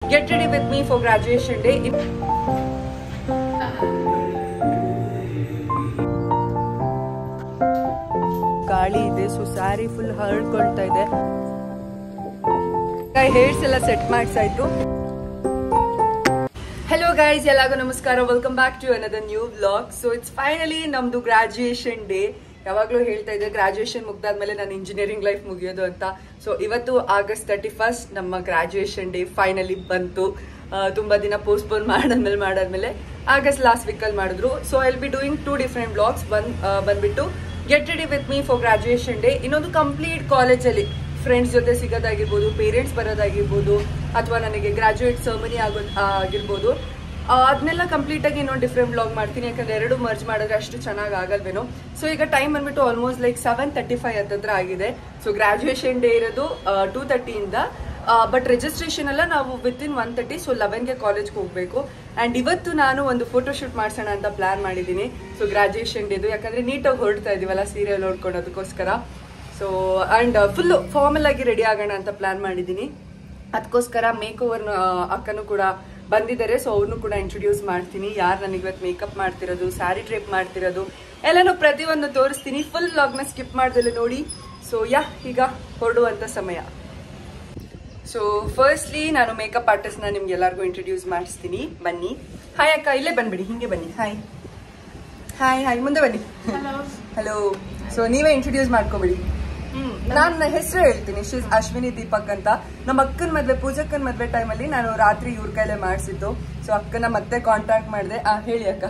Get ready with me for graduation day. ಗಾಳಿ ಇದೆ, so sari full ಹರಡ್ಕೊಳ್ತಾ ಇದೆ. ಹೇರ್ಸ್ ಎಲ್ಲ ಸೆಟ್ ಮಾಡ್ಸಾಯ್ತು. ಹೆಲೋ ಗೈಸ್, ಎಲ್ಲರಿಗೂ ನಮಸ್ಕಾರ. Welcome back to another new vlog. So it's finally ನಮ್ದು graduation day. ಯಾವಾಗ್ಲೂ ಹೇಳ್ತಾ ಇದ್ದೆ ಗ್ರಾಜುಯೇಷನ್ ಮುಗ್ದಾದ್ಮೇಲೆ ನಾನು ಇಂಜಿನಿಯರಿಂಗ್ ಲೈಫ್ ಮುಗಿಯೋದು ಅಂತ. ಸೊ ಇವತ್ತು August 31st ನಮ್ಮ ಗ್ರಾಜುಯೇಷನ್ ಡೇ ಫೈನಲಿ ಬಂತು. ತುಂಬಾ ದಿನ ಪೋಸ್ಟ್ಪೋನ್ ಮಾಡಾದ್ಮೇಲೆ ಆಗಸ್ಟ್ ಲಾಸ್ಟ್ ವೀಕಲ್ಲಿ ಮಾಡಿದ್ರು. So I will be doing 2 different blogs. ಬಂದ್ಬಿಟ್ಟು get ready with me for graduation day, ಇನ್ನೊಂದು ಕಂಪ್ಲೀಟ್ ಕಾಲೇಜಲ್ಲಿ ಫ್ರೆಂಡ್ಸ್ ಜೊತೆ ಸಿಗೋದಾಗಿರ್ಬೋದು, ಪೇರೆಂಟ್ಸ್ ಬರೋದಾಗಿರ್ಬೋದು, ಅಥವಾ ನನಗೆ ಗ್ರಾಜುಯೇಟ್ ಸೆರೆಮನಿ ಆಗಿರ್ಬೋದು. ಅದನ್ನೆಲ್ಲ ಕಂಪ್ಲೀಟ್ ಆಗಿ ಇನ್ನೊಂದು ಡಿಫ್ರೆಂಟ್ ಬ್ಲಾಗ್ ಮಾಡ್ತೀನಿ, ಯಾಕಂದ್ರೆ ಎರಡು ಮರ್ಜ್ ಮಾಡಿದ್ರೆ ಅಷ್ಟು ಚೆನ್ನಾಗಿ ಆಗಲ್ವೇನೋ. ಸೊ ಈಗ ಟೈಮ್ ಬಂದ್ಬಿಟ್ಟು ಆಲ್ಮೋಸ್ಟ್ ಲೈಕ್ 7:35 ಹತ್ತಿರ ಆಗಿದೆ. ಸೊ ಗ್ರಾಜುಯೇಷನ್ ಡೇ ಇರೋದು 2:30 ಇಂದ, ಬಟ್ ರಿಜಿಸ್ಟ್ರೇಷನ್ ಎಲ್ಲ ನಾವು ವಿತಿನ್ 1:30. ಸೊ 11ಗೆ ಕಾಲೇಜ್ಗೆ ಹೋಗ್ಬೇಕು. ಅಂಡ್ ಇವತ್ತು ನಾನು ಒಂದು ಫೋಟೋ ಶೂಟ್ ಮಾಡ್ಸೋಣ ಅಂತ ಪ್ಲಾನ್ ಮಾಡಿದ್ದೀನಿ. ಸೊ ಗ್ರಾಜುಯೇಷನ್ ಡೇದು, ಯಾಕಂದ್ರೆ ನೀಟಾಗಿ ಹೊರಡ್ತಾ ಇದೀವಲ್ಲ ಸೀರಿಯಲ್ ನೋಡ್ಕೊಳೋದಕ್ಕೋಸ್ಕರ. ಸೊ ಅಂಡ್ ಫುಲ್ ಫಾರ್ಮಲ್ ಆಗಿ ರೆಡಿ ಆಗೋಣ ಅಂತ ಪ್ಲಾನ್ ಮಾಡಿದ್ದೀನಿ. ಅದಕ್ಕೋಸ್ಕರ ಮೇಕ್ ಓವರ್ ಅಕ್ಕನೂ ಕೂಡ ಬಂದಿದ್ದಾರೆ. ಸೊ ಅವ್ರನ್ನೂ ಕೂಡ ಇಂಟ್ರೊಡ್ಯೂಸ್ ಮಾಡ್ತೀನಿ. ಯಾರು ನನಗೆ ಇವತ್ತು ಮೇಕಪ್ ಮಾಡ್ತಿರೋದು, ಸ್ಯಾರಿ ಟ್ರೇಪ್ ಮಾಡ್ತಿರೋದು ಎಲ್ಲನೂ ಪ್ರತಿಯೊಂದು ತೋರಿಸ್ತೀನಿ. ಫುಲ್ ವ್ಲಾಗ್ನ ಸ್ಕಿಪ್ ಮಾಡ್ದಲ್ಲೇ ನೋಡಿ. ಸೊ ಈಗ ಹೊರಡುವಂತ ಸಮಯ. ಸೊ ಫಸ್ಟ್ಲಿ ನಾನು ಮೇಕಪ್ ಆರ್ಟಿಸ್ಟ್ ನ ನಿಮ್ಗೆ ಎಲ್ಲರಿಗೂ ಇಂಟ್ರೊಡ್ಯೂಸ್ ಮಾಡಿಸ್ತೀನಿ. ಬನ್ನಿ. ಹಾಯ್ ಅಕ್ಕ, ಇಲ್ಲೇ ಬಂದ್ಬಿಡಿ, ಹಿಂಗೆ ಬನ್ನಿ. ಹಾಯ್ ಹಾಯ್ ಹಾಯ್, ಮುಂದೆ ಬನ್ನಿ. ಹಲೋ. ಸೊ ನೀವೇ ಇಂಟ್ರೊಡ್ಯೂಸ್ ಮಾಡ್ಕೊಬಿಡಿ. ನಾನು ಹೆಸರು ಹೇಳ್ತೀನಿ. ಶೀಸ್ ಅಶ್ವಿನಿ ದೀಪಕ್ ಅಂತ. ನಮ್ಮ ಅಕ್ಕನ ಮದ್ವೆ, ಪೂಜಕ್ಕನ ಮದ್ವೆ ಟೈಮಲ್ಲಿ ನಾನು ರಾತ್ರಿ ಇವ್ರ ಕೈಲೇ ಮಾಡಿಸಿದ್ದು. ಸೊ ಅಕ್ಕನ ಮತ್ತೆ ಕಾಂಟ್ಯಾಕ್ಟ್ ಮಾಡಿದೆ. ಹೇಳಿ ಅಕ್ಕ.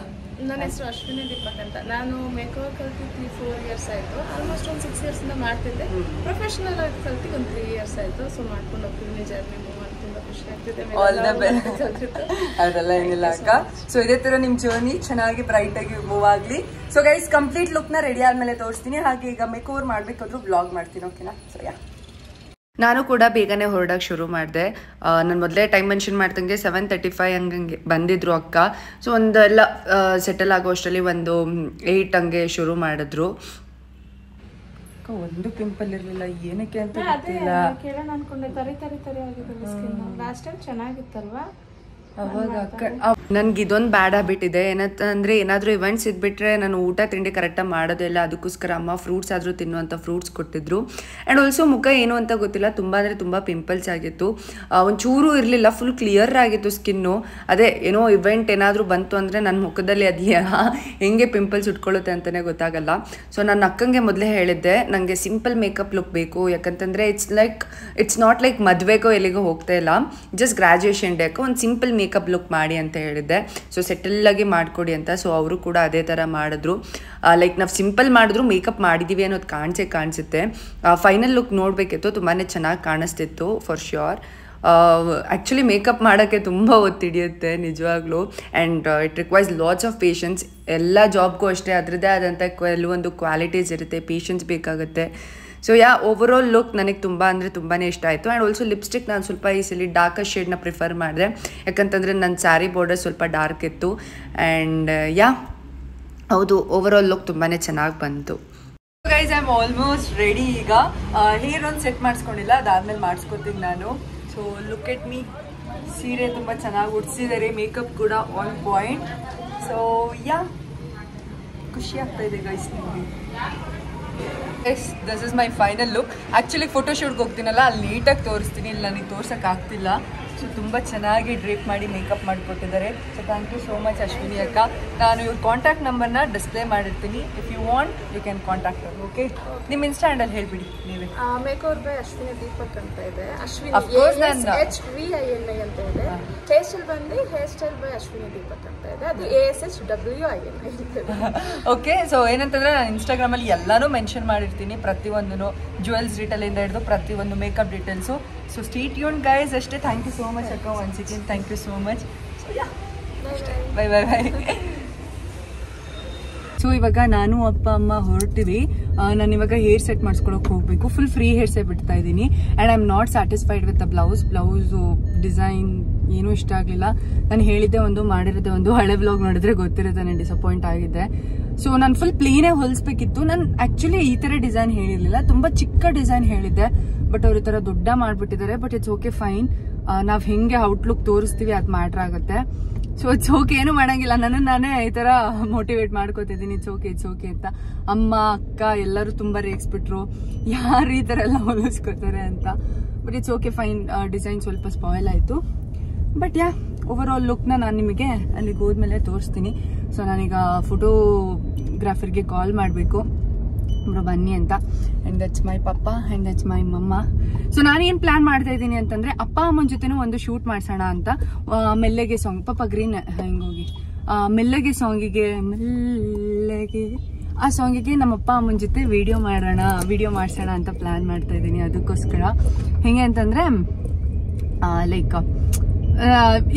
ನನ್ನ ಹೆಸರು ಅಶ್ವಿನಿ ದೀಪಕ್ ಅಂತ. ನಾನು ಮೇಕಪ್ ಕಲ್ತಿದ್ದು 4 years ಆಯಿತು. ಆಲ್ಮೋಸ್ಟ್ ಒಂದು 6 years ಇಂದ ಮಾಡ್ತಿದ್ದೆ. ಪ್ರೊಫೆಷನಲ್ ಆಗಿ ಕಲ್ತಿದ್ದು ಒಂದು 3 years ಆಯಿತು. ಸೊ ಮಾಡ್ಕೊಂಡು ಹೋಗ್ತೀನಿ, ಜರ್ನಿ ಮೂವ್ ಮಾಡಿ ತುಂಬಾ ಖುಷಿ ಆಗ್ತಿದೆ. ಅದೆಲ್ಲ ಏನಿಲ್ಲ ಅಕ್ಕ. ಸೊ ಇದೇ ತರ ನಿಮ್ ಜರ್ನಿ ಚೆನ್ನಾಗಿ ಬ್ರೈಟ್ ಆಗಿ ಮೂವ್ ಆಗ್ಲಿ. ಸೊ ಗೈಸ್, ಕಂಪ್ಲೀಟ್ ಲುಕ್ ನ ರೆಡಿ ಆದ್ಮೇಲೆ ತೋರಿಸ್ತೀನಿ. ಹಾಗೆ ಈಗ ಮೇಕ್ ಓವರ್ ಮಾಡ್ಬೇಕಾದ್ರೂ ವ್ಲಾಗ್ ಮಾಡ್ತೀನಿ, ಓಕೆನಾ? ಸೊ ನಾನು ಕೂಡ ಬೇಗನೆ ಹೊರಡಕ್ಕೆ ಶುರು ಮಾಡಿದೆ. ನಾನು ಮೊದಲೇ ಟೈಮ್ ಮೆನ್ಷನ್ ಮಾಡ್ದಂಗೆ 7:35 ಹಂಗೆ ಬಂದಿದ್ರು ಅಕ್ಕ. ಸೊ ಒಂದೆಲ್ಲ ಸೆಟಲ್ ಆಗೋ ಅಷ್ಟರಲ್ಲಿ ಒಂದು 8 ಹಂಗೆ ಶುರು ಮಾಡಿದ್ರು. ಒಂದು ಪಿಂಪಲ್ ಇರಲಿಲ್ಲ, ಏನಕ್ಕೆ ಅಂತ ಗೊತ್ತಿಲ್ಲ. ಕೇಳೋಣ ಅನ್ಕೊಂಡೆ. ತರಿ ಆಗಿದೆ ಸ್ಕಿನ್. Last time ಚೆನ್ನಾಗಿತ್ತಲ್ವಾ? ನನ್ಗೆ ಇದೊಂದು ಬ್ಯಾಡ್ ಹ್ಯಾಬಿಟ್ ಇದೆ. ಏನಂತಂದ್ರೆ ಏನಾದರೂ ಇವೆಂಟ್ಸ್ ಇದ್ಬಿಟ್ರೆ ನಾನು ಊಟ ತಿಂಡಿ ಕರೆಕ್ಟಾಗಿ ಮಾಡೋದಿಲ್ಲ. ಅದಕ್ಕೋಸ್ಕರ ಅಮ್ಮ ಫ್ರೂಟ್ಸ್ ಆದರೂ ತಿನ್ನುವಂಥ ಫ್ರೂಟ್ಸ್ ಕೊಟ್ಟಿದ್ರು. ಆ್ಯಂಡ್ ಆಲ್ಸೋ ಮುಖ ಏನು ಅಂತ ಗೊತ್ತಿಲ್ಲ, ತುಂಬ ಅಂದರೆ ತುಂಬ ಪಿಂಪಲ್ಸ್ ಆಗಿತ್ತು. ಒಂಚೂರು ಇರಲಿಲ್ಲ, ಫುಲ್ ಕ್ಲಿಯರ್ ಆಗಿತ್ತು ಸ್ಕಿನ್ನು. ಅದೇ ಏನೋ ಇವೆಂಟ್ ಏನಾದರೂ ಬಂತು ಅಂದರೆ ನನ್ನ ಮುಖದಲ್ಲಿ ಅದೆಯಾ ಹೆಂಗೆ ಪಿಂಪಲ್ಸ್ ಉಟ್ಕೊಳ್ಳುತ್ತೆ ಅಂತಲೇ ಗೊತ್ತಾಗಲ್ಲ. ಸೊ ನನ್ನ ಅಕ್ಕಂಗೆ ಮೊದಲೇ ಹೇಳಿದ್ದೆ, ನನಗೆ ಸಿಂಪಲ್ ಮೇಕಪ್ ಲುಕ್ ಬೇಕು. ಯಾಕಂತಂದರೆ ಇಟ್ಸ್ ನಾಟ್ ಲೈಕ್ ಮದುವೆಗೋ ಎಲ್ಲಿಗೋ ಹೋಗ್ತಾ ಇಲ್ಲ, ಜಸ್ಟ್ ಗ್ರಾಜುಯೇಷನ್ ಡೇಕೋ ಒಂದು ಸಿಂಪಲ್ ಮೇಕಪ್ ಲುಕ್ ಮಾಡಿ ಅಂತ ಹೇಳಿದ್ದೆ. ಸೊ ಸೆಟಲ್ಲಾಗಿ ಮಾಡಿಕೊಡಿ ಅಂತ. ಸೊ ಅವರು ಕೂಡ ಅದೇ ಥರ ಮಾಡಿದ್ರು. ಲೈಕ್ ನಾವು ಸಿಂಪಲ್ ಮಾಡಿದ್ರು ಮೇಕಪ್ ಮಾಡಿದ್ದೀವಿ ಅನ್ನೋದು ಕಾಣಿಸುತ್ತೆ. ಫೈನಲ್ ಲುಕ್ ನೋಡಬೇಕಿತ್ತು, ತುಂಬಾ ಚೆನ್ನಾಗಿ ಕಾಣಿಸ್ತಿತ್ತು ಫಾರ್ ಶ್ಯೂರ್. ಆ್ಯಕ್ಚುಲಿ ಮೇಕಪ್ ಮಾಡೋಕ್ಕೆ ತುಂಬ ಹೊತ್ತಿಡಿಯುತ್ತೆ ನಿಜವಾಗ್ಲೂ. And it requires lots of patience. ಎಲ್ಲ ಜಾಬ್ಗೂ ಅಷ್ಟೇ ಅದರದ್ದೇ ಆದಂಥ ಕೆಲವೊಂದು ಕ್ವಾಲಿಟೀಸ್ ಇರುತ್ತೆ, ಪೇಷನ್ಸ್ ಬೇಕಾಗುತ್ತೆ. ಸೊ ಓವರ್ ಆಲ್ ಲುಕ್ ನನಗೆ ತುಂಬ ಅಂದರೆ ತುಂಬಾ ಇಷ್ಟ ಆಯಿತು. ಆ್ಯಂಡ್ ಆಲ್ಸೋ ಲಿಪ್ಸ್ಟಿಕ್ ನಾನು ಸ್ವಲ್ಪ ಈ ಸಲ ಡಾರ್ಕರ್ ಶೇಡ್ನ ಪ್ರಿಫರ್ ಮಾಡಿದೆ, ಯಾಕಂತಂದರೆ ನನ್ನ ಸ್ಯಾರಿ ಬಾರ್ಡರ್ ಸ್ವಲ್ಪ ಡಾರ್ಕ್ ಇತ್ತು. ಆ್ಯಂಡ್ ಹೌದು, ಓವರ್ ಆಲ್ ಲುಕ್ ತುಂಬಾ ಚೆನ್ನಾಗಿ ಬಂತು. Guys, I am almost ready. ಈಗ ಹೇರ್ ಒಂದು ಸೆಟ್ ಮಾಡಿಸ್ಕೊಂಡಿಲ್ಲ, ಅದಾದ್ಮೇಲೆ ಮಾಡಿಸ್ಕೊತೀನಿ ನಾನು. So look at me. ಸೀರೆ ತುಂಬ ಚೆನ್ನಾಗಿ ಉಡ್ಸಿದ್ದಾರೆ, ಮೇಕಪ್ ಕೂಡ ಆನ್ ಪಾಯಿಂಟ್. ಸೊ ಖುಷಿ ಆಗ್ತಾ ಇದೆ ಗೈಸ್ ನಿಮಗೆ. This is my final look. Actually ಫೋಟೋಶೂಟ್ಗೆ ಹೋಗ್ತೀನಲ್ಲ, ಅಲ್ಲಿ ನೀಟಾಗಿ ತೋರಿಸ್ತೀನಿ. ಇಲ್ಲಿ ನನಗೆ ತೋರ್ಸೋಕ್ಕಾಗ್ತಿಲ್ಲ. ಸೊ ತುಂಬ ಚೆನ್ನಾಗಿ ಡ್ರೇಪ್ ಮಾಡಿ ಮೇಕಪ್ ಮಾಡಿಕೊಟ್ಟಿದ್ದಾರೆ. So thank you so much Ashwini ಅಕ್ಕ. ನಾನು ಇವ್ರ ಕಾಂಟ್ಯಾಕ್ಟ್ ನಂಬರ್ನ ಡಿಸ್ಪ್ಲೇ ಮಾಡಿರ್ತೀನಿ. If you want you can contact ಅವ್ರು. ಓಕೆ, ನಿಮ್ಮ ಇನ್ಸ್ಟಾ ಹ್ಯಾಂಡಲ್ ಹೇಳ್ಬಿಡಿ ನೀವೇ. Makeover by Ashwini Deepak ಅಂತ ಇದೆ. ಅಶ್ವಿನಿ HVINI ಅಂತ ಇದೆ. ಹೇರ್ ಸ್ಟೈಲ್ ಬಂದು hairstyle by Ashwini Deepak ಅಂತ ಇದೆ. ಅದು ASHWINI ಇದೆ. ಓಕೆ, ಸೊ ಏನಂತಂದ್ರೆ ನಾನು ಇನ್ಸ್ಟಾಗ್ರಾಮಲ್ಲಿ ಎಲ್ಲಾನು ಮೆನ್ಷನ್ ಮಾಡಿರ್ತೀನಿ, ಪ್ರತಿಯೊಂದು ಜ್ಯುವೆಲ್ಸ್ ಡೀಟೇಲಿಂದ ಹಿಡಿದು ಪ್ರತಿಯೊಂದು makeup details. So stay tuned guys. ಅಷ್ಟೇ. ಥ್ಯಾಂಕ್ ಯು ಸೋ ಮಚ್ ಅಕ್ಕ, once again thank you so much. Bye bye bye. So ಇವಾಗ ನಾನು ಅಪ್ಪ ಅಮ್ಮ ಹೊರಟಿವಿ. ನಾನು ಇವಾಗ ಹೇರ್ ಸೆಟ್ ಮಾಡಿಸ್ಕೊಳಕ್ಕೆ ಹೋಗಬೇಕು. ಫುಲ್ ಫ್ರೀ ಹೇರ್ ಸೆಟ್ ಬಿಡ್ತಾ ಇದ್ದೀನಿ. And I am not satisfied with the blouse design ಏನೂ ಇಷ್ಟ ಆಗಲಿಲ್ಲ. ನಾನು ಹೇಳಿದ್ದೆ ಒಂದು, ಮಾಡಿರೋದೆ ಒಂದು. ಹಳೆ ಬ್ಲಾಗ್ ನೋಡಿದ್ರೆ ಗೊತ್ತಿರುತ್ತೆ, ನಾನು ಡಿಸಪಾಯಿಂಟ್ ಆಗಿದ್ದೆ. ಸೊ ನಾನು ಫುಲ್ ಪ್ಲೇನೇ ಹೊಲಿಸ್ಬೇಕಿತ್ತು. ನಾನು ಆ್ಯಕ್ಚುಲಿ ಈ ಥರ ಡಿಸೈನ್ ಹೇಳಿರಲಿಲ್ಲ, ತುಂಬ ಚಿಕ್ಕ ಡಿಸೈನ್ ಹೇಳಿದ್ದೆ. ಬಟ್ ಅವ್ರ ಈ ಥರ ದೊಡ್ಡ ಮಾಡಿಬಿಟ್ಟಿದ್ದಾರೆ. But it's okay, fine. ನಾವು ಹೆಂಗೆ ಔಟ್ಲುಕ್ ತೋರಿಸ್ತೀವಿ ಅದು ಮ್ಯಾಟ್ರ್ ಆಗುತ್ತೆ. ಸೊ ಇಟ್ಸ್ ಓಕೆ, ಏನು ಮಾಡೋಂಗಿಲ್ಲ. ನಾನೇ ಈ ಥರ ಮೋಟಿವೇಟ್ ಮಾಡ್ಕೋತಿದ್ದೀನಿ, ಇಟ್ಸ್ ಓಕೆ ಅಂತ. ಅಮ್ಮ ಅಕ್ಕ ಎಲ್ಲರೂ ತುಂಬ ರೇಗಿಸ್ಬಿಟ್ರು, ಯಾರು ಈ ಥರ ಎಲ್ಲ ಹೊಲಿಸ್ಕೋತಾರೆ ಅಂತ. But it's okay, fine. Design ಸ್ವಲ್ಪ ಸ್ಪಾಯ್ಲ್ ಆಯಿತು. ಬಟ್ ಓವರ್ ಆಲ್ ಲುಕ್ನ ನಾನು ನಿಮಗೆ ಅಲ್ಲಿಗೆ ಹೋದ್ಮೇಲೆ ತೋರಿಸ್ತೀನಿ. ಸೊ ನಾನೀಗ ಫೋಟೋಗ್ರಾಫರ್ಗೆ ಕಾಲ್ ಮಾಡಬೇಕು, ಒಬ್ರು ಬನ್ನಿ ಅಂತ. And that's my papa and that's my ಮಮ್ಮ. ಸೊ ನಾನೇನು ಪ್ಲಾನ್ ಮಾಡ್ತಾ ಇದ್ದೀನಿ ಅಂತಂದರೆ ಅಪ್ಪ ಅಮ್ಮನ ಜೊತೆನೂ ಒಂದು ಶೂಟ್ ಮಾಡ್ಸೋಣ ಅಂತ. ಮೆಲ್ಲಗೆ ಸಾಂಗ್, ಪಾಪ ಗ್ರೀನ್ ಹೆಂಗೋಗಿ ಮೆಲ್ಲಗೆ ಸಾಂಗಿಗೆ, ಮೆಲ್ಲಗೆ ಆ ಸಾಂಗಿಗೆ ನಮ್ಮ ಅಪ್ಪ ಅಮ್ಮನ ಜೊತೆ ವಿಡಿಯೋ ಮಾಡ್ಸೋಣ ಅಂತ ಪ್ಲಾನ್ ಮಾಡ್ತಾ ಇದ್ದೀನಿ. ಅದಕ್ಕೋಸ್ಕರ ಹೆಂಗೆ ಅಂತಂದರೆ ಲೈಕ್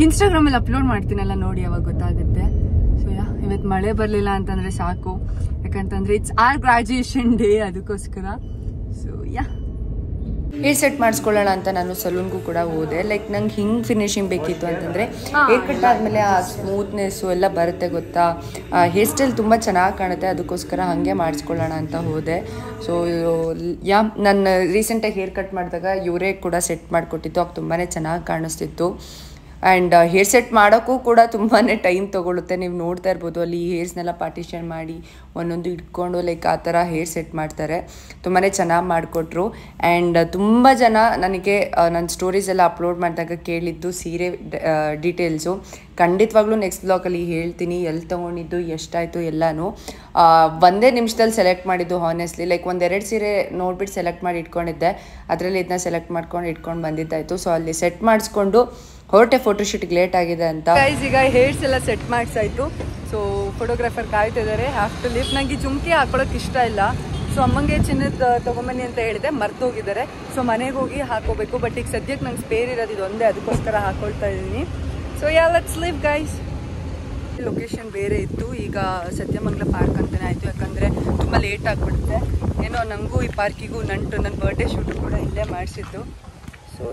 ಇನ್ಸ್ಟಾಗ್ರಾಮಲ್ಲಿ ಅಪ್ಲೋಡ್ ಮಾಡ್ತೀನಲ್ಲ, ನೋಡಿ ಅವಾಗ ಗೊತ್ತಾಗುತ್ತೆ. ಸೊ ಇವತ್ತು ಮಳೆ ಬರಲಿಲ್ಲ ಅಂತಂದರೆ ಸಾಕು, ಯಾಕಂತಂದರೆ ಇಟ್ಸ್ ಆರ್ ಗ್ರಾಜುಯೇಷನ್ ಡೇ, ಅದಕ್ಕೋಸ್ಕರ. ಸೊ ಹೇರ್ ಸೆಟ್ ಮಾಡಿಸ್ಕೊಳ್ಳೋಣ ಅಂತ ನಾನು ಸಲೂನ್ಗೂ ಕೂಡ ಹೋದೆ. ಲೈಕ್ ನಂಗೆ ಹಿಂಗೆ ಫಿನಿಶಿಂಗ್ ಬೇಕಿತ್ತು ಅಂತಂದರೆ ಹೇರ್ ಕಟ್ ಆದಮೇಲೆ ಆ ಸ್ಮೂತ್ನೆಸ್ಸು ಎಲ್ಲ ಬರುತ್ತೆ ಗೊತ್ತಾ, ಹೇರ್ ಸ್ಟೈಲ್ ತುಂಬ ಚೆನ್ನಾಗಿ ಕಾಣುತ್ತೆ. ಅದಕ್ಕೋಸ್ಕರ ಹಾಗೆ ಮಾಡಿಸ್ಕೊಳ್ಳೋಣ ಅಂತ ಹೋದೆ. ಸೊ ನಾನು ರೀಸೆಂಟಾಗಿ ಹೇರ್ ಕಟ್ ಮಾಡಿದಾಗ ಇವರೇ ಕೂಡ ಸೆಟ್ ಮಾಡಿಕೊಟ್ಟಿತ್ತು, ಆಗ ತುಂಬಾ ಚೆನ್ನಾಗಿ ಕಾಣಿಸ್ತಿತ್ತು. ಆ್ಯಂಡ್ ಹೇರ್ ಸೆಟ್ ಮಾಡೋಕ್ಕೂ ಕೂಡ ತುಂಬಾ ಟೈಮ್ ತೊಗೊಳುತ್ತೆ. ನೀವು ನೋಡ್ತಾ ಇರ್ಬೋದು, ಅಲ್ಲಿ ಹೇರ್ಸ್ನೆಲ್ಲ ಪಾರ್ಟಿಷನ್ ಮಾಡಿ ಒಂದೊಂದು ಇಟ್ಕೊಂಡು ಲೈಕ್ ಆ ಥರ ಹೇರ್ ಸೆಟ್ ಮಾಡ್ತಾರೆ. ತುಂಬಾ ಚೆನ್ನಾಗಿ ಮಾಡಿಕೊಟ್ರು. ಆ್ಯಂಡ್ ತುಂಬ ಜನ ನನಗೆ ನನ್ನ ಸ್ಟೋರೀಸ್ ಎಲ್ಲ ಅಪ್ಲೋಡ್ ಮಾಡಿದಾಗ ಕೇಳಿದ್ದು ಸೀರೆ ಡೀಟೇಲ್ಸು. ಖಂಡಿತವಾಗ್ಲೂ ನೆಕ್ಸ್ಟ್ ಬ್ಲಾಗಲ್ಲಿ ಹೇಳ್ತೀನಿ, ಎಲ್ಲಿ ತೊಗೊಂಡಿದ್ದು, ಎಷ್ಟಾಯಿತು ಎಲ್ಲನೂ. ಒಂದೇ ನಿಮಿಷದಲ್ಲಿ ಸೆಲೆಕ್ಟ್ ಮಾಡಿದ್ದು ಹಾನೆಸ್ಟ್ಲಿ. ಲೈಕ್ 1-2 ಸೀರೆ ನೋಡ್ಬಿಟ್ಟು ಸೆಲೆಕ್ಟ್ ಮಾಡಿ ಇಟ್ಕೊಂಡಿದ್ದೆ, ಅದರಲ್ಲಿ ಇದನ್ನ ಸೆಲೆಕ್ಟ್ ಮಾಡ್ಕೊಂಡು ಇಟ್ಕೊಂಡು ಬಂದಿದ್ದಾಯಿತು. ಸೊ ಅಲ್ಲಿ ಸೆಟ್ ಮಾಡಿಸ್ಕೊಂಡು ಹೊರಟೆ ಫೋಟೋಶೂಟ್ಗೆ ಲೇಟ್ ಆಗಿದೆ ಅಂತ. ಈಗ ಹೇರ್ಸ್ ಎಲ್ಲ ಸೆಟ್ ಮಾಡಿಸಾಯ್ತು. ಸೊ ಫೋಟೋಗ್ರಾಫರ್ ಕಾಯ್ತಿದ್ದಾರೆ, ಹ್ಯಾವ್ ಟು ಲೀವ್. ನನಗೆ ಜುಮ್ಕಿ ಹಾಕೊಳ್ಳೋಕೆ ಇಷ್ಟ ಇಲ್ಲ. ಸೊ ಅಮ್ಮಂಗೆ ಚಿನ್ನದ ತೊಗೊಂಬನ್ನಿ ಅಂತ ಹೇಳಿದೆ, ಮರ್ತೋಗಿದ್ದಾರೆ. ಸೊ ಮನೆಗೆ ಹೋಗಿ ಹಾಕೋಬೇಕು. ಬಟ್ ಈಗ ಸದ್ಯಕ್ಕೆ ನಂಗೆ ಸ್ಪೇರ್ ಇರೋದು ಇದೊಂದೇ, ಅದಕ್ಕೋಸ್ಕರ ಹಾಕೊಳ್ತಾ ಇದ್ದೀನಿ. So let's leave guys. Location ಬೇರೆ ಇತ್ತು, ಈಗ ಸತ್ಯಮಂಗಲ ಪಾರ್ಕ್ ಅಂತಲೇ ಆಯಿತು. ಯಾಕಂದರೆ ತುಂಬ ಲೇಟ್ ಆಗಿಬಿಡುತ್ತೆ. ಏನೋ ನನಗೂ ಈ ಪಾರ್ಕಿಗೂ ನಂಟು, ನನ್ನ ಬರ್ಡೇ ಶೂಟು ಕೂಡ ಇಲ್ಲೇ ಮಾಡಿಸಿದ್ದು. ಸೊ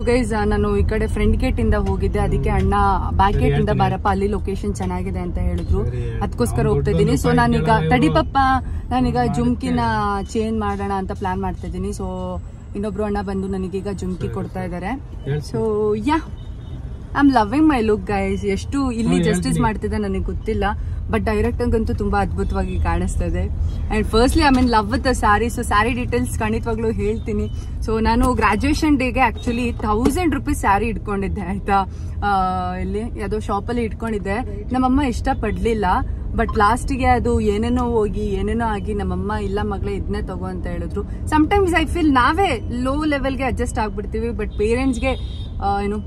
ಗೈಸ್, ನಾನು ಈ ಕಡೆ ಫ್ರಂಟ್ ಗೇಟಿಂದ ಹೋಗಿದ್ದೆ, ಅದಕ್ಕೆ ಅಣ್ಣ ಬ್ಯಾಕ್ ಗೇಟಿಂದ ಬಾರಪ್ಪ, ಅಲ್ಲಿ ಲೊಕೇಶನ್ ಚೆನ್ನಾಗಿದೆ ಅಂತ ಹೇಳಿದ್ರು, ಅದಕ್ಕೋಸ್ಕರ ಹೋಗ್ತಾ ಇದ್ದೀನಿ. ಸೊ ನಾನೀಗ ತಡಿಪಪ್ಪ, ನಾನೀಗ ಜುಮ್ಕಿನ ಚೇಂಜ್ ಮಾಡೋಣ ಅಂತ ಪ್ಲಾನ್ ಮಾಡ್ತಾ ಇದ್ದೀನಿ. ಸೊ ಇನ್ನೊಬ್ರು ಅಣ್ಣ ಬಂದು ನನಗೀಗ ಜುಮ್ಕಿ ಕೊಡ್ತಾ ಇದ್ದಾರೆ. So I am loving my look guys. ಎಷ್ಟು ಇಲ್ಲಿ ಜಸ್ಟಿಸ್ ಮಾಡ್ತಿದ್ದೆ ನನಗೆ ಗೊತ್ತಿಲ್ಲ, ಬಟ್ ಡೈರೆಕ್ಟಂಗಂತೂ ತುಂಬ ಅದ್ಭುತವಾಗಿ ಕಾಣಿಸ್ತಾ ಇದೆ. And firstly I mean love with the sari. So sari details ಖಂಡಿತವಾಗ್ಲೂ ಹೇಳ್ತೀನಿ. ಸೊ ನಾನು ಗ್ರಾಜುಯೇಷನ್ ಡೇಗೆ ಆ್ಯಕ್ಚುಲಿ 1000 ರೂಪೀಸ್ ಸ್ಯಾರಿ ಇಟ್ಕೊಂಡಿದ್ದೆ, ಆಯಿತಾ. ಇಲ್ಲಿ ಯಾವುದೋ ಶಾಪಲ್ಲಿ ಇಟ್ಕೊಂಡಿದ್ದೆ. ನಮ್ಮಮ್ಮ ಇಷ್ಟಪಡಲಿಲ್ಲ, ಬಟ್ ಲಾಸ್ಟಿಗೆ ಅದು ಏನೇನೋ ಹೋಗಿ ಏನೇನೋ ಆಗಿ ನಮ್ಮಮ್ಮ ಇಲ್ಲ ಮಗಳೇ ಇದನ್ನೇ ತಗೋ ಅಂತ ಹೇಳಿದ್ರು. ಸಮ್ಟೈಮ್ಸ್ ಐ ಫೀಲ್ ನಾವೇ ಲೋ ಲೆವೆಲ್ಗೆ ಅಡ್ಜಸ್ಟ್ ಆಗ್ಬಿಡ್ತೀವಿ, ಬಟ್ ಪೇರೆಂಟ್ಸ್ಗೆ ಏನು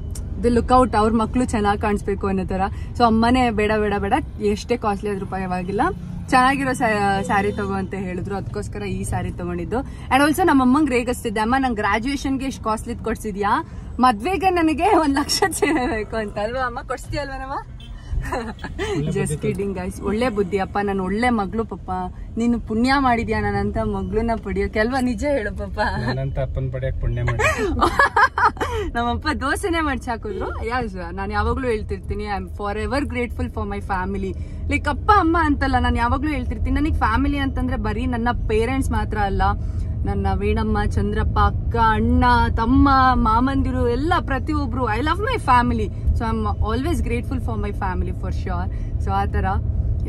ದಿ ಲುಕ್ಔಟ್, ಅವ್ರ ಮಕ್ಕಳು ಚೆನ್ನಾಗಿ ಕಾಣಿಸ್ಬೇಕು ಅನ್ನೋ ಥರ. ಸೊ ಅಮ್ಮನೇ ಬೇಡ ಎಷ್ಟೇ ಕಾಸ್ಟ್ಲಿ ಆದ್ರೂ ಪರವಾಗಿಲ್ಲ, ಚೆನ್ನಾಗಿರೋ ಸ್ಯಾರಿ ತಗೋ ಅಂತ ಹೇಳಿದ್ರು. ಅದಕ್ಕೋಸ್ಕರ ಈ ಸ್ಯಾರಿ ತಗೊಂಡಿದ್ದು. ಆ್ಯಂಡ್ ಆಲ್ಸೋ ನಮ್ಮಮ್ಮಂಗೆ ರೇಗಿಸ್ತಿದ್ದೆ, ಅಮ್ಮ ನಂಗೆ ಗ್ರಾಜುಯೇಷನ್ಗೆ ಇಷ್ಟು ಕಾಸ್ಟ್ಲಿದ್ ಕೊಡ್ಸಿದ್ಯಾ, ಮದ್ವೆಗೆ ನನಗೆ 1 ಲಕ್ಷ ಸೀರೆ ಬೇಕು ಅಂತ ಅಲ್ವಾ ಅಮ್ಮ, ಕೊಡ್ಸ್ತೀಯಲ್ವ ನಮ್ಮ. Just kidding guys. ಒಳ್ಳೆ ಬುದ್ಧಿ ಅಪ್ಪ, ನಾನು ಒಳ್ಳೆ ಮಗಳು ಪಪ್ಪ. ನೀನು ಪುಣ್ಯ ಮಾಡಿದ್ಯಾ ನನ್ನಂತ ಮಗಳನ್ನ ಪಡಿಯೋಕೆ ಅಲ್ವಾ, ನಿಜ ಹೇಳು ಪಪ್ಪ. ನಮ್ಮಪ್ಪ ದೋಸೆನೆ ಮಡ್ಚಿ ಹಾಕಿದ್ರು. ನಾನು ಯಾವಾಗ್ಲೂ ಹೇಳ್ತಿರ್ತೀನಿ, I am forever grateful for my family. Like ಅಪ್ಪ ಅಮ್ಮ ಅಂತಲ್ಲ, ನಾನು ಯಾವಾಗ್ಲೂ ಹೇಳ್ತಿರ್ತೀನಿ, ನನಗೆ ಫ್ಯಾಮಿಲಿ ಅಂತಂದ್ರೆ ಬರೀ ನನ್ನ ಪೇರೆಂಟ್ಸ್ ಮಾತ್ರ ಅಲ್ಲ, ನನ್ನ ವೇಣಮ್ಮ, ಚಂದ್ರಪ್ಪ, ಅಕ್ಕ, ಅಣ್ಣ, ತಮ್ಮ, ಮಾಮಂದಿರು ಎಲ್ಲ ಪ್ರತಿಯೊಬ್ರು. I love my family. So I am always grateful for my family for sure. So ಆ ಥರ.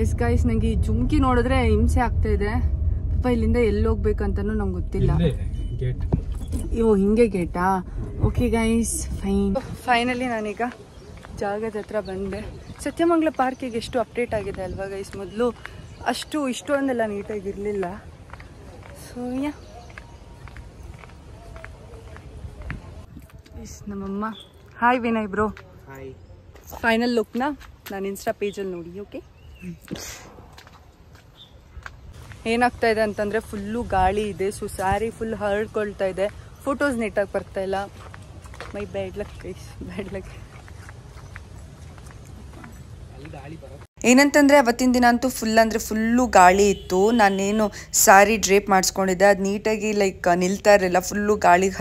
ಎಸ್ ಗೈಸ್, ನಂಗೆ ಈ ಜುಮ್ಕಿ ನೋಡಿದ್ರೆ ಹಿಂಸೆ ಆಗ್ತಾ ಇದೆ ಪಾಪ. ಇಲ್ಲಿಂದ ಎಲ್ಲಿ ಹೋಗ್ಬೇಕಂತನೂ ನಂಗೆ ಗೊತ್ತಿಲ್ಲ. ಹಿಂಗೆ ಗೇಟಾ? ಓಕೆ ಗೈಸ್, ಫೈನಲಿ ನಾನೀಗ ಜಾಗದ ಹತ್ರ ಬಂದೆ. ಸತ್ಯಮಂಗಲ ಪಾರ್ಕಿಗೆ ಎಷ್ಟು ಅಪ್ಡೇಟ್ ಆಗಿದೆ ಅಲ್ವಾ ಗೈಸ್. ಮೊದಲು ಇಷ್ಟೊಂದೆಲ್ಲ ನೀಟಾಗಿರಲಿಲ್ಲ. ಸೊ ನಮ್ಮಮ್ಮ. Hi Vinay bro. ಫೈನಲ್ ಲುಕ್ನ ನಾನು ಇನ್ಸ್ಟಾ ಪೇಜಲ್ಲಿ ನೋಡಿ. ಓಕೆ, ಏನಾಗ್ತಾ ಇದೆ ಅಂತಂದರೆ ಫುಲ್ಲು ಗಾಳಿ ಇದೆ. ಸೊ ಸ್ಯಾರಿ ಫುಲ್ ಹರಡ್ಕೊಳ್ತಾ ಇದೆ, ಫೋಟೋಸ್ ನೀಟಾಗಿ ಬರ್ತಾ ಇಲ್ಲ. My bad luck guys, bad luck. ಏನಂತಂದರೆ ಅವತ್ತಿನ ದಿನ ಅಂತೂ ಫುಲ್ಲು ಗಾಳಿ ಇತ್ತು. ನಾನೇನು ಸ್ಯಾರಿ ಡ್ರೇಪ್ ಮಾಡಿಸ್ಕೊಂಡಿದ್ದೆ, ಅದು ನೀಟಾಗಿ ಲೈಕ್ ನಿಲ್ತಾ ಇರಲಿಲ್ಲ, ಫುಲ್ಲು ಗಾಳಿಗೆ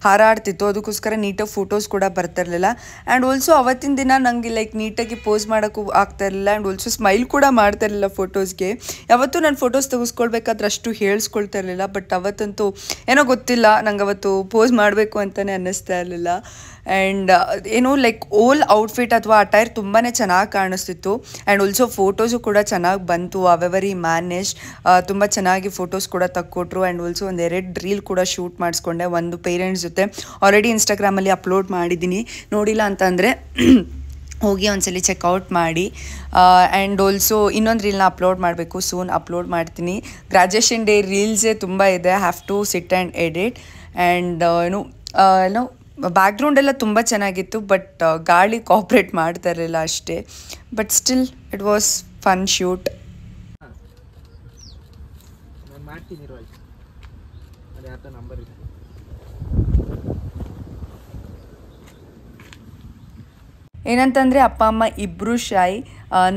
ಹಾರಾಡ್ತಿತ್ತು. ಅದಕ್ಕೋಸ್ಕರ ನೀಟಾಗಿ ಫೋಟೋಸ್ ಕೂಡ ಬರ್ತಿರ್ಲಿಲ್ಲ. ಆ್ಯಂಡ್ ಆಲ್ಸೋ ಅವತ್ತಿನ ದಿನ ನನಗೆ ಲೈಕ್ ನೀಟಾಗಿ ಪೋಸ್ ಮಾಡೋಕ್ಕೂ ಆಗ್ತಾ ಇರಲಿಲ್ಲ. ಆ್ಯಂಡ್ ಆಲ್ಸೋ ಸ್ಮೈಲ್ ಕೂಡ ಮಾಡ್ತಾ ಇರಲಿಲ್ಲ ಫೋಟೋಸ್ಗೆ. ಯಾವತ್ತೂ ನಾನು ಫೋಟೋಸ್ ತೆಗೆಸ್ಕೊಳ್ಬೇಕಾದ್ರೆ ಅಷ್ಟು ಹೇಳಿಸ್ಕೊಳ್ತಾ ಇರಲಿಲ್ಲ. ಬಟ್ ಅವತ್ತಂತೂ ಏನೋ ಗೊತ್ತಿಲ್ಲ, ನಂಗೆ ಅವತ್ತು ಪೋಸ್ ಮಾಡಬೇಕು ಅಂತಲೇ ಅನ್ನಿಸ್ತಾ ಇರಲಿಲ್ಲ. ಆ್ಯಂಡ್ ಏನು ಲೈಕ್ ಓಲ್ ಔಟ್ಫಿಟ್ ಅಥವಾ ಅಟೈರ್ ತುಂಬಾ ಚೆನ್ನಾಗಿ ಕಾಣಿಸ್ತಿತ್ತು. ಆ್ಯಂಡ್ ಆಲ್ಸೋ ಫೋಟೋಸು ಕೂಡ ಚೆನ್ನಾಗಿ ಬಂತು. ಅವೆವರಿ ಮ್ಯಾನೇಜ್ ತುಂಬ ಚೆನ್ನಾಗಿ ಫೋಟೋಸ್ ಕೂಡ ತಕ್ಕೊಟ್ರು. ಆ್ಯಂಡ್ ಆಲ್ಸೋ ಒಂದು 2 ರೀಲ್ ಕೂಡ ಶೂಟ್ ಮಾಡಿಸ್ಕೊಂಡೆ. ಒಂದು ಪೇರೆಂಟ್ಸ್ ಜೊತೆ ಆಲ್ರೆಡಿ ಇನ್ಸ್ಟಾಗ್ರಾಮಲ್ಲಿ ಅಪ್ಲೋಡ್ ಮಾಡಿದ್ದೀನಿ, ನೋಡಿಲ್ಲ ಅಂತಂದರೆ ಹೋಗಿ ಒಂದ್ಸಲಿ ಚೆಕ್ಔಟ್ ಮಾಡಿ. ಆ್ಯಂಡ್ ಆಲ್ಸೋ ಇನ್ನೊಂದು ರೀಲ್ನ ಅಪ್ಲೋಡ್ ಮಾಡಬೇಕು, ಸೂನ್ ಅಪ್ಲೋಡ್ ಮಾಡ್ತೀನಿ. ಗ್ರ್ಯಾಜುಯೇಷನ್ ಡೇ ರೀಲ್ಸೇ ತುಂಬ ಇದೆ, have to sit and edit. And ಏನೋ ಬ್ಯಾಕ್ಗ್ರೌಂಡ್ ಎಲ್ಲ ತುಂಬ ಚೆನ್ನಾಗಿತ್ತು, ಬಟ್ ಗಾಳಿ ಕೋಆಪ್ರೇಟ್ ಮಾಡ್ತಾ ಇರಲಿಲ್ಲ ಅಷ್ಟೇ. But still it was fun shoot. ಏನಂತಂದರೆ ಅಪ್ಪ ಅಮ್ಮ ಇಬ್ಬರು ಶೈ,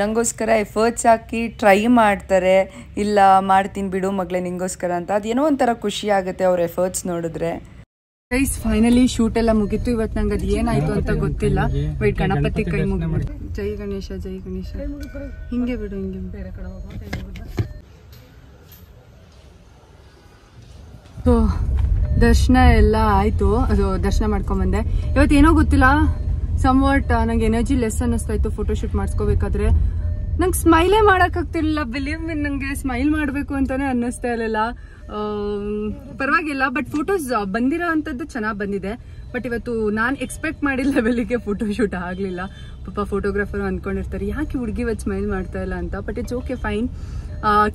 ನನಗೋಸ್ಕರ ಎಫರ್ಟ್ಸ್ ಹಾಕಿ ಟ್ರೈ ಮಾಡ್ತಾರೆ. ಇಲ್ಲ ಮಾಡ್ತೀನಿ ಬಿಡು ಮಗಳೇ ನಿಂಗೋಸ್ಕರ ಅಂತ. ಅದೇನೋ ಒಂಥರ ಖುಷಿ ಆಗುತ್ತೆ ಅವ್ರ ಎಫರ್ಟ್ಸ್ ನೋಡಿದ್ರೆ. ಗೈಸ್ ಫೈನಲಿ ಶೂಟ್ ಎಲ್ಲ ಮುಗೀತು. ಇವತ್ತು ನಂಗೆ ಅದು ಏನಾಯ್ತು ಅಂತ ಗೊತ್ತಿಲ್ಲ. ಬಟ್ ಗಣಪತಿ ಕೈ ಮುಗಿಬಿಡು. ಜೈ ಗಣೇಶ ಜೈ ಗಣೇಶ. ಹಿಂಗೆ ಬಿಡು, ಹಿಂಗೆ ಬೇರೆ ಕಡೆ ಹೋಗೋ. ಸೊ ದರ್ಶನ ಎಲ್ಲ ಆಯಿತು, ಅದು ದರ್ಶನ ಮಾಡ್ಕೊಂಬಂದೆ. ಇವತ್ತೇನೋ ಗೊತ್ತಿಲ್ಲ, ಸಮ್ವಾಟ್ ನಂಗೆ ಎನರ್ಜಿ ಲೆಸ್ ಅನ್ನಿಸ್ತಾ ಇತ್ತು ಫೋಟೋಶೂಟ್ ಮಾಡಿಸ್ಕೋಬೇಕಾದ್ರೆ. ನಂಗೆ ಸ್ಮೈಲೇ ಮಾಡೋಕ್ಕಾಗ್ತಿರ್ಲಿಲ್ಲ. ಬಿಲೀವ್ ಮೀನ್, ನನಗೆ ಸ್ಮೈಲ್ ಮಾಡಬೇಕು ಅಂತಲೇ ಅನ್ನಿಸ್ತಾ ಇರಲಿಲ್ಲ. ಪರವಾಗಿಲ್ಲ, ಬಟ್ ಫೋಟೋಸ್ ಬಂದಿರೋ ಅಂಥದ್ದು ಚೆನ್ನಾಗಿ ಬಂದಿದೆ. ಬಟ್ ಇವತ್ತು ನಾನು ಎಕ್ಸ್ಪೆಕ್ಟ್ ಮಾಡಿದ ಲೆವೆಲಿಗೆ ಫೋಟೋಶೂಟ್ ಆಗಲಿಲ್ಲ. ಪಾಪ ಫೋಟೋಗ್ರಾಫರು ಅಂದ್ಕೊಂಡಿರ್ತಾರೆ ಯಾಕೆ ಹುಡುಗಿ ಇವತ್ತು ಸ್ಮೈಲ್ ಮಾಡ್ತಾ ಇಲ್ಲ ಅಂತ. But it's okay, fine.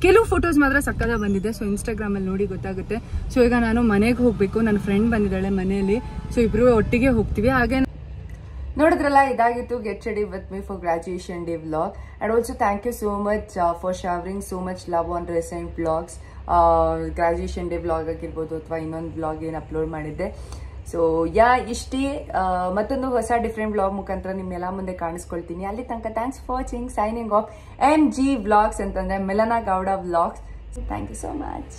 ಕೆಲವು ಫೋಟೋಸ್ ಮಾತ್ರ ಸಕ್ಕತ್ತಾಗಿ ಬಂದಿದೆ. ಸೊ ಇನ್ಸ್ಟಾಗ್ರಾಮಲ್ಲಿ ನೋಡಿ ಗೊತ್ತಾಗುತ್ತೆ. ಸೊ ಈಗ ನಾನು ಮನೆಗೆ ಹೋಗಬೇಕು. ನನ್ನ ಫ್ರೆಂಡ್ ಬಂದಿದ್ದಾಳೆ ಮನೆಯಲ್ಲಿ. ಸೊ ಇಬ್ಬರು ಒಟ್ಟಿಗೆ ಹೋಗ್ತೀವಿ. ಹಾಗೆ ನೋಡಿದ್ರಲ್ಲ, ಇದಾಗಿತ್ತು get ready with me for graduation day vlog. And also thank you so much for showering so much love on recent vlogs. Graduation day vlog ಆಗಿರ್ಬೋದು ಅಥವಾ ಇನ್ನೊಂದು ವ್ಲಾಗ್ ಏನು ಅಪ್ಲೋಡ್ ಮಾಡಿದ್ದೆ. ಸೊ ಇಷ್ಟೇ. ಮತ್ತೊಂದು ಹೊಸ ಡಿಫ್ರೆಂಟ್ ವ್ಲಾಗ್ ಮುಖಾಂತರ ನಿಮ್ಮೆಲ್ಲ ಮುಂದೆ ಕಾಣಿಸ್ಕೊಳ್ತೀನಿ. ಅಲ್ಲಿ ತನಕ thanks for watching. Signing off MG vlogs ಅಂತಂದರೆ Melana Gowda vlogs. Thank you so much.